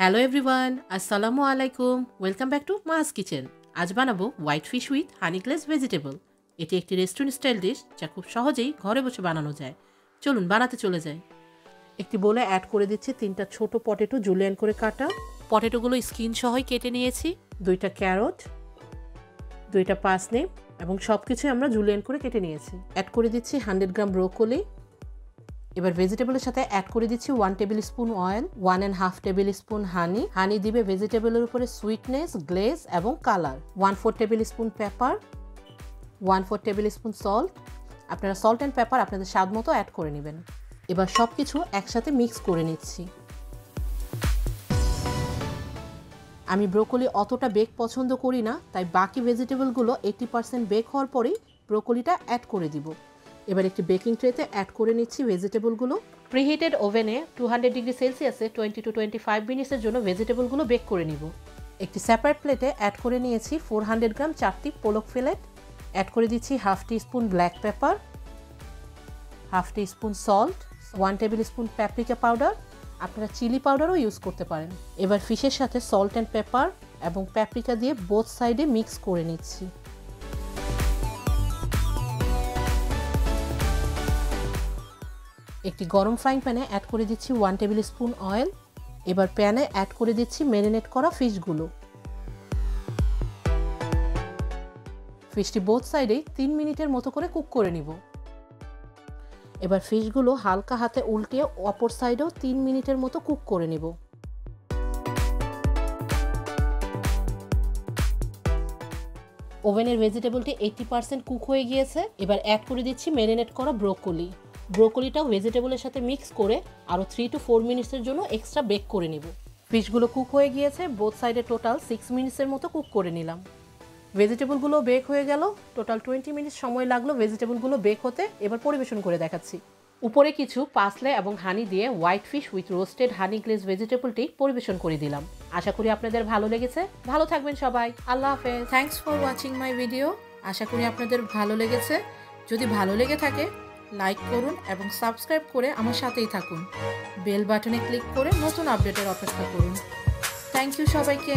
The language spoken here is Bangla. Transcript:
হ্যালো এভরিওয়ান, আসসালামু আলাইকুম। Welcome back to Ma's kitchen. আজ বানাবো white fish with honey glaze vegetable. এটি একটি রেস্টুরেন্ট স্টাইল ডিশ যা খুব সহজেই ঘরে বসে বানানো যায়। চলুন বানাতে চলে যাই। একটি বোলে অ্যাড করে দিচ্ছি 3টা ছোট পটেটো জুলিয়ান করে কাটা। পটেটোগুলো স্কিন সহই কেটে নিয়েছি। 2টা ক্যারট, 2টা পার্সনিপ এবং সব কিছুই আমরা জুলিয়ান করে কেটে নিয়েছি। অ্যাড করে দিচ্ছি 100 গ্রাম ব্রোকলি। এবার ভেজিটেবলের সাথে অ্যাড করে দিচ্ছি 1 tablespoon oil, 1.5 tablespoon honey. Honey দিবে ভেজিটেবলের উপরে সুইটনেস, গ্লেজ এবং colour. 1/4 tablespoon pepper, 1/4 tablespoon salt. আপনারা সল্ট অ্যান্ড পেপার আপনাদের স্বাদ মতো অ্যাড করে নেবেন। এবার সব কিছু একসাথে মিক্স করে নিচ্ছি। আমি ব্রোকলি অতটা বেক পছন্দ করি না, তাই বাকি ভেজিটেবলগুলো 80% বেক হওয়ার পরেই ব্রোকলিটা অ্যাড করে দিব। এবার একটি বেকিং ট্রেতে অ্যাড করে নিচ্ছি ভেজিটেবলগুলো। প্রিহিটেড ওভেনে 200 ডিগ্রি সেলসিয়াসে 20 to 25 মিনিটসের জন্য ভেজিটেবলগুলো বেক করে নিব। একটি সেপারেট প্লেটে অ্যাড করে নিয়েছি 400 গ্রাম চারটি পোলক ফিলেট। অ্যাড করে দিচ্ছি 1/2 teaspoon black pepper, 1/2 teaspoon salt, 1 tablespoon paprika powder. আপনারা চিলি পাউডারও ইউজ করতে পারেন। এবার ফিশের সাথে সল্ট অ্যান্ড পেপার এবং প্যাপ্রিকা দিয়ে বোথ সাইডে মিক্স করে নিচ্ছি। একটি গরম ফ্রাইং প্যানে অ্যাড করে দিচ্ছি 1 টেবিল স্পুন অয়েল। এবার প্যানে অ্যাড করে দিচ্ছি ম্যারিনেট করা ফিশগুলো। ফিশটি বোথ সাইডেই 3 মিনিটের মতো করে কুক করে নিব। এবার ফিশগুলো হালকা হাতে উল্টিয়ে অপর সাইডেও 3 মিনিটের মতো কুক করে নিব। ওভেনের ভেজিটেবলটি 80% কুক হয়ে গিয়েছে। এবার অ্যাড করে দিচ্ছি ম্যারিনেট করা ব্রোকলি। ব্রোকলিটাও ভেজিটেবলের সাথে মিক্স করে আরও 3 to 4 মিনিটসের জন্য এক্সট্রা বেক করে নিব। ফিশগুলো কুক হয়ে গিয়েছে, বোথ সাইডে টোটাল 6 মিনিটসের মতো কুক করে নিলাম। ভেজিটেবলগুলো বেক হয়ে গেল, টোটাল 20 মিনিট সময় লাগলো ভেজিটেবলগুলো বেক হতে। এবার পরিবেশন করে দেখাচ্ছি। উপরে কিছু পার্সলে এবং হানি দিয়ে white fish with roasted honey glaze ভেজিটেবলটি পরিবেশন করে দিলাম। আশা করি আপনাদের ভালো লেগেছে। ভালো থাকবেন সবাই। আল্লাহ হাফেজ। Thanks for watching my video. আশা করি আপনাদের ভালো লেগেছে। যদি ভালো লেগে থাকে লাইক করুন এবং সাবস্ক্রাইব করে আমার সাথেই থাকুন। বেল বাটনে ক্লিক করে নতুন আপডেটের অপেক্ষা করুন। থ্যাংক ইউ সবাইকে।